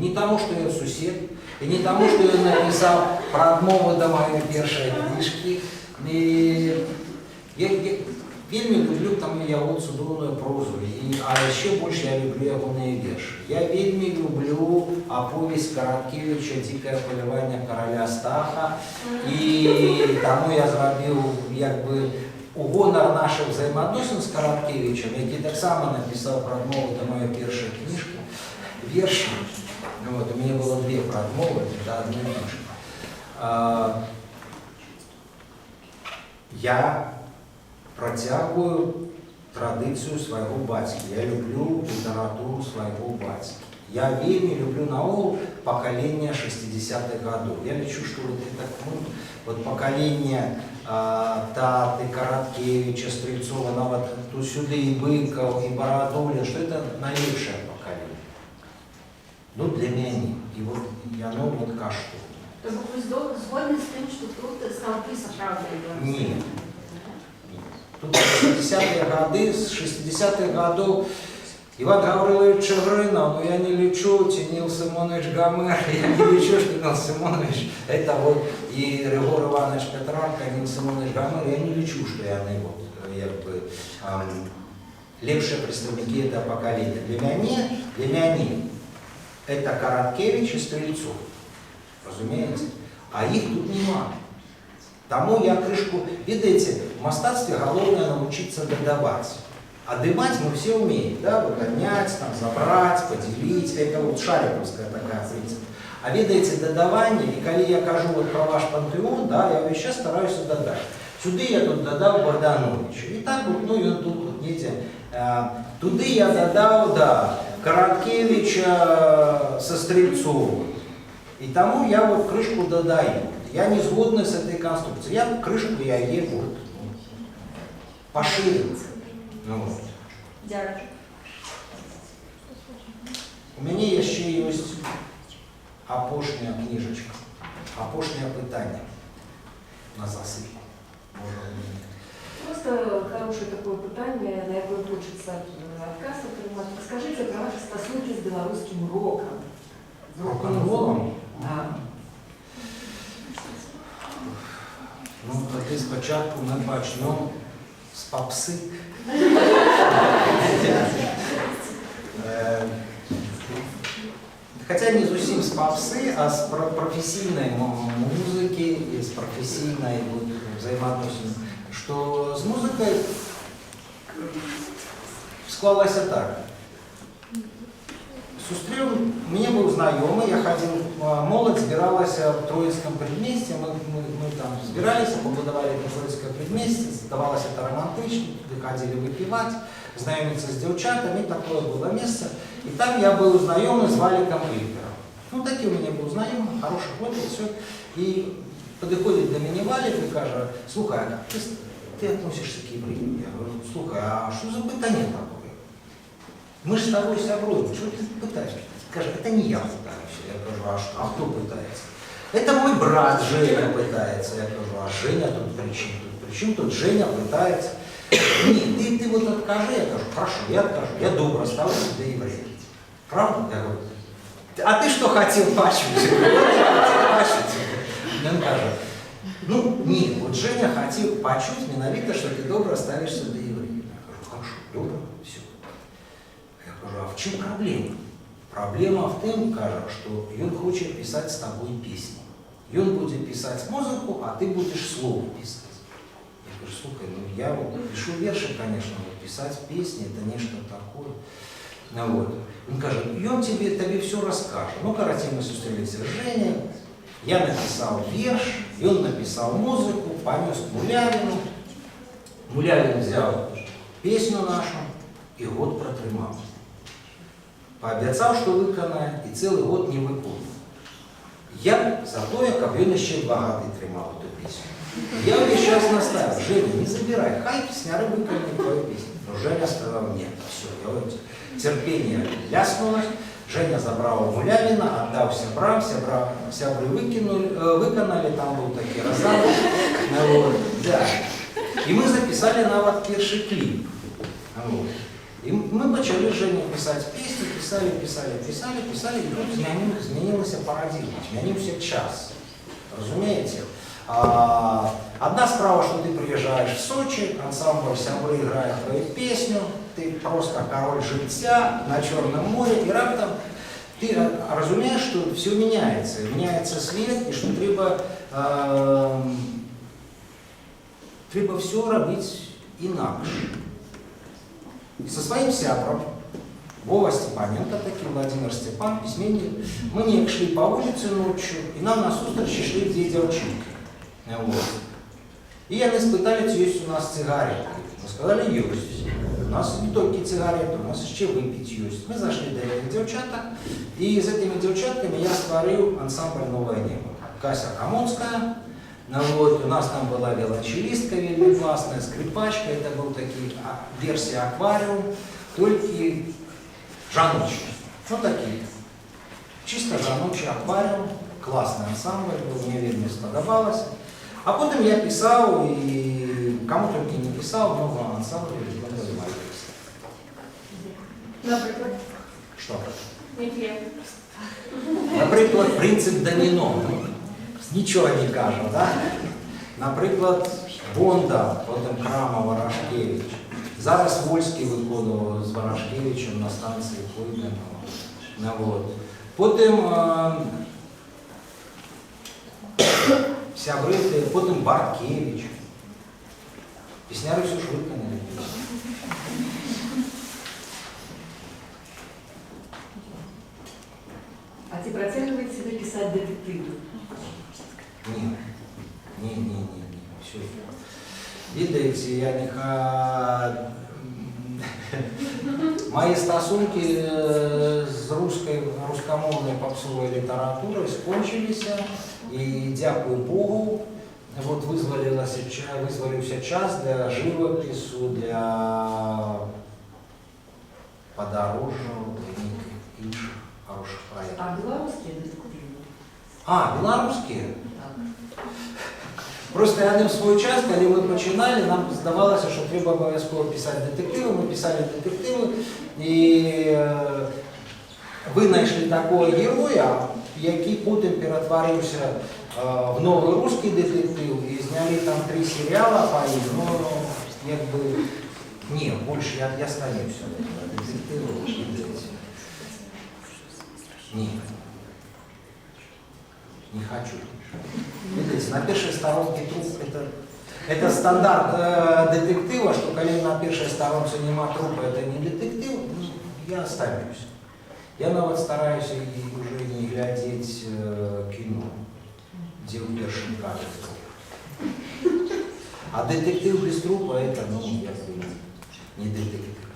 не тому, что я сусед, и не тому, что я написал про отмову до моей первой книжки. И я вельми люблю там я вот судовную прозу, а еще больше я люблю ягоные верши. Я вельми люблю оповесть Короткевича «Дикое полювання короля Стаха», и тому я зробив якби у гонор наших взаимоотносин с Короткевичем, який так само написал про отмову до моей первой книжки, верши. Вот, у меня было две про отмовы, до одной книжки. Я протягиваю традицию своего батьки. Я люблю литературу своего батьки. Я вельми люблю наогул поколение 60-х годов. Я лечу, что вот это вот поколение Таты, Короткевича, Стрельцова, вот сюда и Быков, и Бородулин, что это наилучшее поколение. Ну, для меня. И вот оно вот кашту. То ви згодні з тим, що тут сталкився правда? Нет. Тут 60-е годы, с 60-х годов Иван Гаврилович Чигринов, но я не лечу, Нил Симонович Гомер, я не лечу, что Нил Симонович, это вот и Григорий Иванович Петрарка, Нил Симонович Гомер, я не лечу, что я не вот, якби, лепшие представники этого поколения. Для меня это Короткевич и Стрельцов, разумеется, а их тут немало. Тому я крышку, видите, в мастацтве головное научиться додавать. А дымать мы все умеем, да, выгонять, там, забрать, поделить, это вот шариковская такая принцип. А видите, додавание, и когда я кажу вот про ваш пантеон, да, я вообще стараюсь додать. Сюда я тут додал Богдановичу. И так вот, ну, и вот тут, вот, видите, туда я додал, да, Короткевича со Стрельцовым. И тому я вот крышку додаю. Я не сгодна с этой конструкцией. Я крышку я ей вот пошире. Ну, вот. Дякую. У меня еще есть опошняя книжечка, опошняя питание на засыпку. Просто хорошее такое питание, на якое хочется отказ отримати. Скажите про ваши стосунки с белорусским роком. Рок-н-роллом? Да. Ну, тоді спочатку ми почнемо з попси. Хотя не зовсім з попси, а з професійної музики і з професійної взаємоотносин. Що з музикою склалося так. Мне был знакомый, я ходил, молодь збиралась в Троицком предместе, мы там збирались, побудовали это Троицкое предместе, здавалось это романтично, ходили выпивать, знакомиться с девчатами, такое было место. И там я был знакомый с Валиком Клипером. Ну, такие у меня был знакомый, хороший ход, и все. И подходит до меня Валик и говорит: слухай, а как ты относишься к евреям? Я говорю: слухай, а что за питание такое? Мы же с тобой собрали, что ты пытаешься? Скажи, это не я пытаюсь. Я говорю: а кто пытается? Это мой брат Женя пытается. Я говорю: а Женя тут при чем? Причем тут Женя пытается? Нет, ты вот откажи. Я говорю: хорошо, я откажу. Я добро ставлю для евреев. Правда? Я говорю: а ты что хотел почуть? Он говорит: ну нет, вот Женя хотел почуть менавіта, что ты добро ставишься для евреев. Я говорю: хорошо, добро, все. Я говорю: а в чем проблема? Проблема в том, что он хочет писать с тобой песни. И он будет писать музыку, а ты будешь слово писать. Я говорю: слушай, ну я вот пишу верши, конечно, вот писать песни, это нечто такое. Ну, вот. Он говорит: и он тебе все расскажет. Ну, короче, мы сустрелись с Женей, я написал верш, и он написал музыку, понес к Мулявину. Мулявин взял песню нашу и год протримал. Пообещал, что виконає, и целый год не виконав. Я за то, как он еще 2 года тримал эту песню. Я его сейчас наставил: Женя, не забирай, хай песняры выконали твою песню. Но Женя сказал: нет, все, я вот терпение ляснулось. Женя забрал у Мулявина, отдал сябрам, сябры выконали, там был такой разрыв. Вот, да. И мы записали на вот первый клип. Вот. И мы начали с Женей писать песни, писали, и тут змянилася парадигма, змянился час. Разумеете? Одна справа, что ты приезжаешь в Сочи, ансамбль «Сябры» играет твою песню, ты просто король жильца на Черном море, и раптом ты разумеешь, что все меняется свет, и что треба все робить инакше. Со своим сябром, Вова Степаненко, таки Владимир Степан, письменник, мы не шли по улице ночью, и нам насустрач шли две девчонки. Вот. И они спытали, есть у нас сигареты. Мы сказали, есть. У нас не только сигареты, у нас еще выпить есть. Мы зашли до этих девчаток, и с этими девчатками я створил ансамбль «Новое небо». Кася Камонская, вот, у нас там была виолончелистка вельми классная, скрипачка, это был такие версия аквариум, только жаночки. Ну такие. Чисто жаночий аквариум, классный ансамбль был, мне вельми сподобалось. А потом я писал, и кому только не писал, много ансамблей занимались. Наприклад? Что? Які? Наприклад, принцип домино. Нічого не кажу, да? Наприклад, Бонда, потім Крама, Ворожкевич. Зараз Вольський виконував з Ворожкевичем на станції Куйбинова. Вот. Потім Сябри, потім Барткевич. Пісняри все швидко не любили. А ці процілюєте себе писати детективи? Ні. Все. Видите, я не Мои стосунки с русскомовной попсовой литературой скончились, и, дякую Богу, вот вызвалился час для живопису, для подорожного, для інших хороших проектов. А белорусские детективы? Белорусские? Просто один свой час, коли ми починали, нам здавалося, що треба обов'язково писати детективи. Ми писали детективи і винайшли такого героя, який потім перетворився в новий русский детектив і зняли там 3 серіали по ним, но якби ні, більше я стануся детективом. Ні. Не хочу. Видите, на первой сторонке труп это стандарт детектива, что когда на первой сторонке нема трупа, это не детектив, я останусь. Я навод стараюсь уже не глядеть кино, где у першим кажет труп. А детектив без трупа это, не детектив.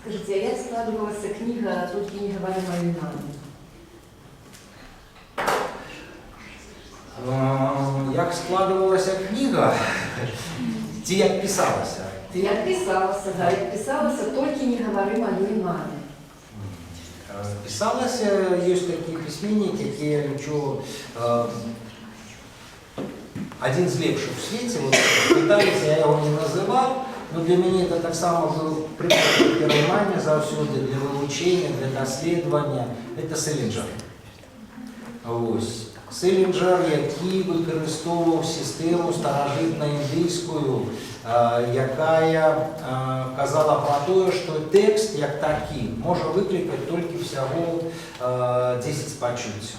Скажите, а як складывалась книга «Только не говорим о Юнане»? Як складувалася книга, ті як писалася? Як писалася, да, як писалася «Только не говорим о Юнане». Писалася, є такі письменники, які я лічу один з лепших в світі, вот, пытались, я його не називав, но для мене це так само був приклад керування завсюди, для вилучення, для дослідження, це Селінджер. Ось. Селінджер, який використовував систему старожитно-індійську, яка казала про те, що текст, як такий, може викликати тільки всього 10 почуттів.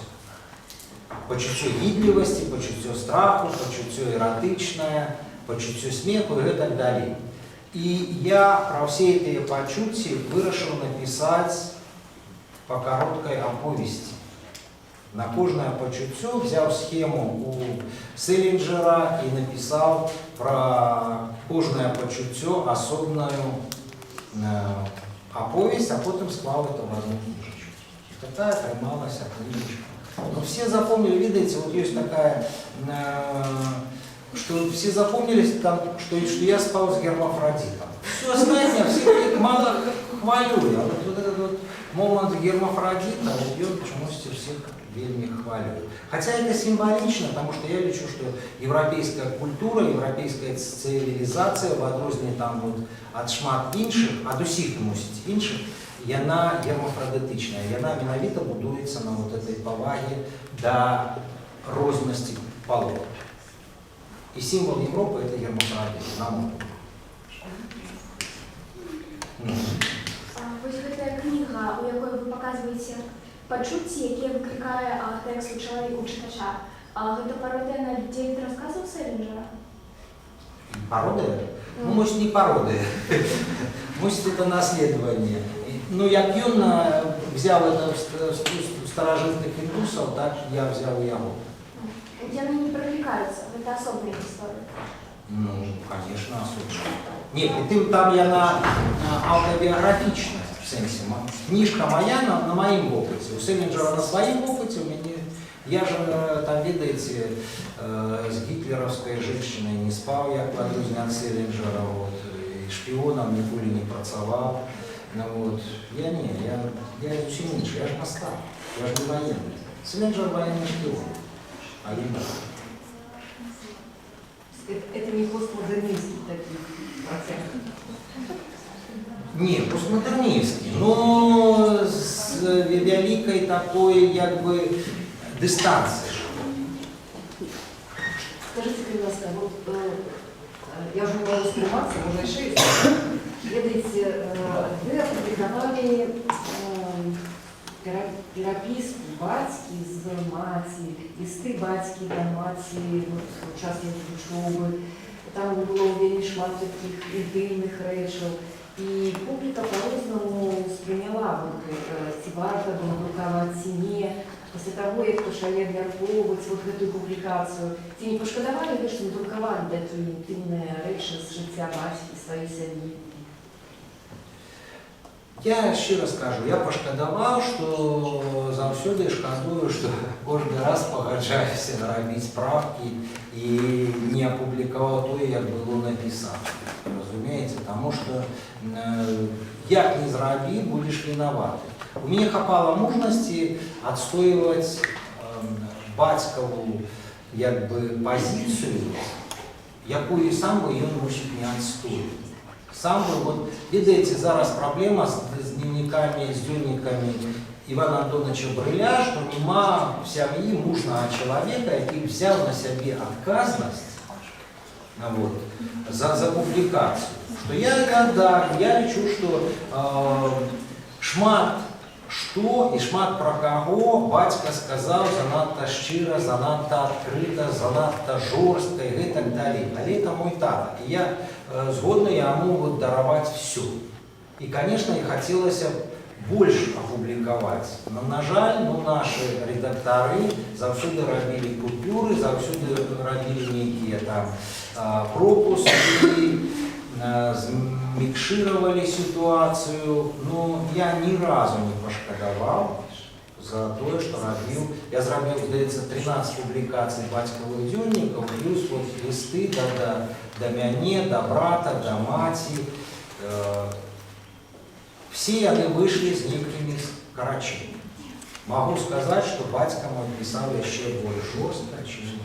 Почуття гідливості, почуття страху, почуття еротичне, почуття сміху і так далі. І я про всі ці почуття вирішив написати по короткій оповісті. На кожне почуття взяв схему у Селінджера і написав про кожне почуття особну оповість, а потім склав це в одну книжечку. Така трималася книжечка. Но все запомнили, видите, вот есть такая, что все запомнили, там, что я спал с гермафродитом. Все остальное, все мало хвалю. А вот этот вот момент гермафродита, вот ее почему относіцца всех вельмі хвалю. Хотя это символично, потому что я лічу, что европейская культура, европейская цивилизация, в адрозненне там вот от шмат іншых, ад усіх мусіць іншых, яна гермафродитичная, яна менавіта будуецца на вот этой паваге да рознасці полов. И символ Европы это гермафродит, на мой погляд. Вось гэтая кніга, у якой вы паказваеце пачуцці, якія выклікае тэкст у чалавеку чытача, гэта пародыя на 9 расказаў Селлинджера? Пародия? Ну, может, не пародия. Может, это наследование. Ну, як ён взял это у старожитных индусов, так я взял его. Яны не прывлекаюцца, гэта асобныя гісторыі. Ну, конечно, особенно. Нет, притым там яна автобиографичная, в сенсе. Книжка моя на моим опыте. У Селлинджера на своем опыте, у меня... Я же, там, видите, с гитлеровской женщиной не спал, я кладу от Селлинджера, вот, и шпионом николи не працавал. Ну, вот. Я зусім іншы, я же мастак, я же не военный. Селлинджер военный шпион, а я не. Это не постмодернистский такие процессы. Не, постмодернистский, но с великой такой, как бы, дистанции. Скажите, пожалуйста, вот я уже не могу скрываться, можно и шесть. Ведаете, вы опубликовали переписку бацькі з маці, листы бацькі да маці, вот, час вучобы. Там было вельмі шмат таких інтимных рэчаў. И публика по-разному спрыняла вот это, ці варта было друкаваць, ці не. После того, як пачалі абмяркоўваць вот эту публікацыю, ці не пашкадавалі вы, што надрукавалі такія інтымныя рэчы з жыцця бацькі, сваёй сям'і? Я щиро скажу, я пашкадаваў, што заўсёды шкадую, што кожны раз пагаджаюся рабіць правкі і не апублікаваў тое, як было напісана. Разумееце, таму што як не зрабі, будзеш вінаваты. У мяне хапала мужнасці адстойваць бацькаву як бы пазіцыю, якую сам бы ён мусіць не адстойваць. Сам бы, вот, видите, зараз проблема с дневниками, с дзённікамі Ивана Антоновича Брыля, что нема в сям'і мужнага чалавека, які взял на себе адказнасць, вот, за публикацию. Что я лічу, что шмат што і шмат пра каго бацька сказаў занадта шчыра, занадта адкрыта, занадта жорстка і гэтак далей. Але это мой тата. І я згодна яму вот дараваць все. И, конечно, и хотелось больше опубликовать. Но, на жаль, наши редакторы заўсёды рабілі купюры, заўсёды рабілі нейкія там пропуски, микшировали ситуацию, но я ни разу не пашкадаваў за то, что рабіў. Я зрабіў, здаецца, 13 публикаций бацькавых дзённікаў, плюс вот листы да мяне, да брата, да маці. Все они вышли с некими скарачениями. Могу сказать, что батька мой писал еще более жестко, чем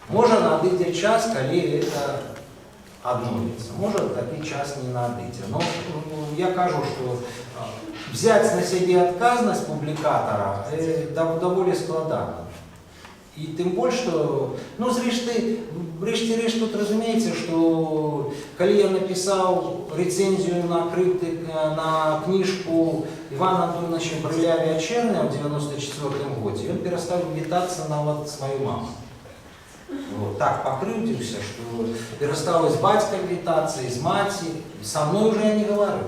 может надыдзе час, калі это адновіцца. Может такі час не надыдзе. Но я кажу, что взять на себе адказнасць публикатора даволі складана. И тем больше, что, врешті-решт, тут разумеется, что когда я написал рецензию на книжку Ивана Антоновича Брыля «Вечерня» в 1994 году, он перестал вітаться на вот свою маму. Вот, так покрылся, что перестал и с батькой вітаться, и с матерью, и со мной уже я не говорю.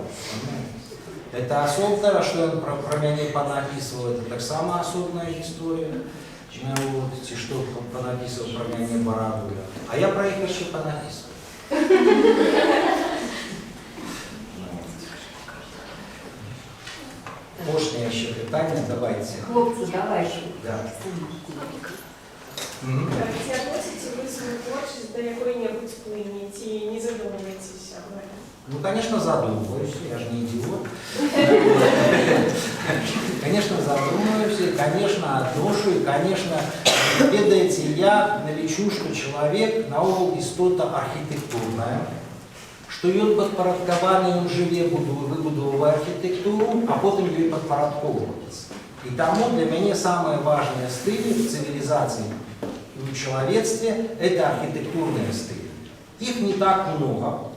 Это особенно, что он про меня понаписывал, это так само особенная история. Вот, что понаписывал про меня не Барабуля. А я про их еще понаписывал. Можна ще питання? Давайте. Хлопцы, давайте. Да. Ці относите ви свою творчість до якої-небудь плині, ці не задумуєтеся об этом? Ну, конечно, задумываюсь, я же не идиот. конечно, отношу, и, конечно, ведаеце, я налічу, что человек наогул істота архітектурная, что ён падпарадкаваны, ён жыве, выбудовывая архітектуру, а потом ее падпарадковываецца. И тому для меня самые важные стили в цивилизации и в человечестве – это архитектурные стили. Их не так много,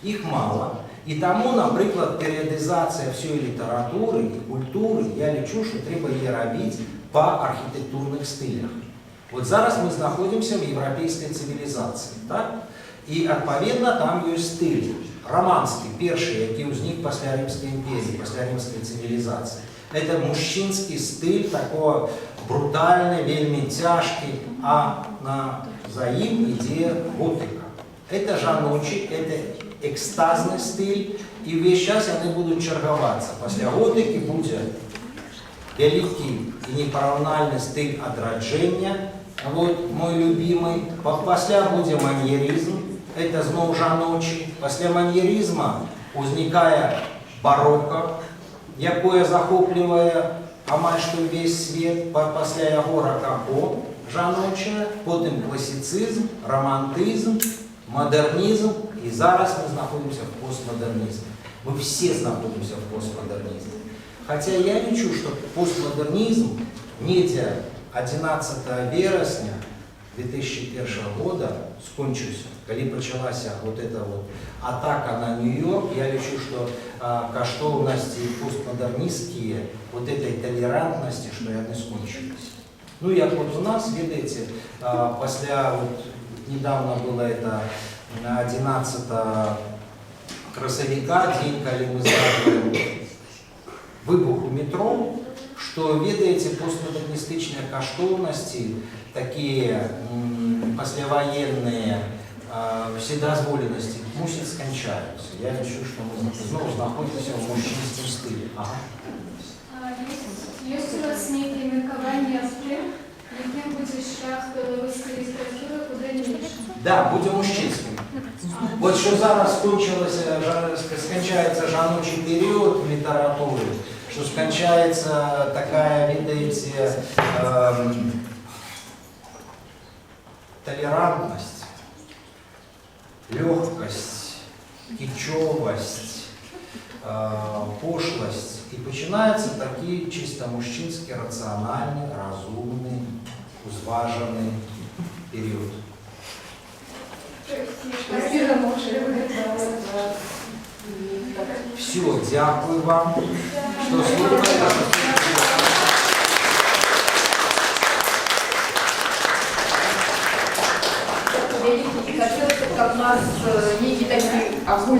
их мало. И тому, например, периодизация всей литературы и культуры, я лечу, что треба ее робить по архитектурных стилях. Вот зараз мы находимся в европейской цивилизации, так? И, отповедно, там есть стиль. Романский, первый, який узник после Римской империи, после римской цивилизации. Это мужчинский стиль, такой брутальный, вельми тяжкий, а за им идея готика. Это жаночий, это экстазный стиль, и весь час они будут черговаться. После готики будет великий и непоравнальный стиль отраджения, вот мой любимый. После будет маньеризм, это снова жаночий. После маньеризма возникает барокко, якое захопливая амаль что весь свет, после яго рококо жаночая, потом классицизм, романтизм, модернизм, и зараз мы находимся в постмодернизме. Мы все находимся в постмодернизме. Хотя я лечу, что постмодернизм недзе 11 вересня 2001 года скончился, когда началась вот эта вот атака на Нью-Йорк. Я лечу, что каштовности постмодернистские, вот этой толерантности, что они скончились. Ну, як вот у нас, видите, после вот недавно было это 11 красовика, день, когда мы згадываем выбух у метро, что, видите, постмодернистичные каштовности, такие послевоенные вседозволенности, мусить скончаются. Я решил, что мы снова находимся в мужчинском стиле. Ага. Есть у вас некие меркования з тим, яким буде шлях білоруської літератури куди ніж? Да, будем мужчинским. Вот что зараз скончается жаночий период в литературе, что скончается такая, видите, толерантность, легкость, кичевость, пошлость. И начинаются такие чисто мужчинский, рациональный, разумный, узваженный период. Все, дякую вам, что слушали. Хотелось, как у нас некий такой огонь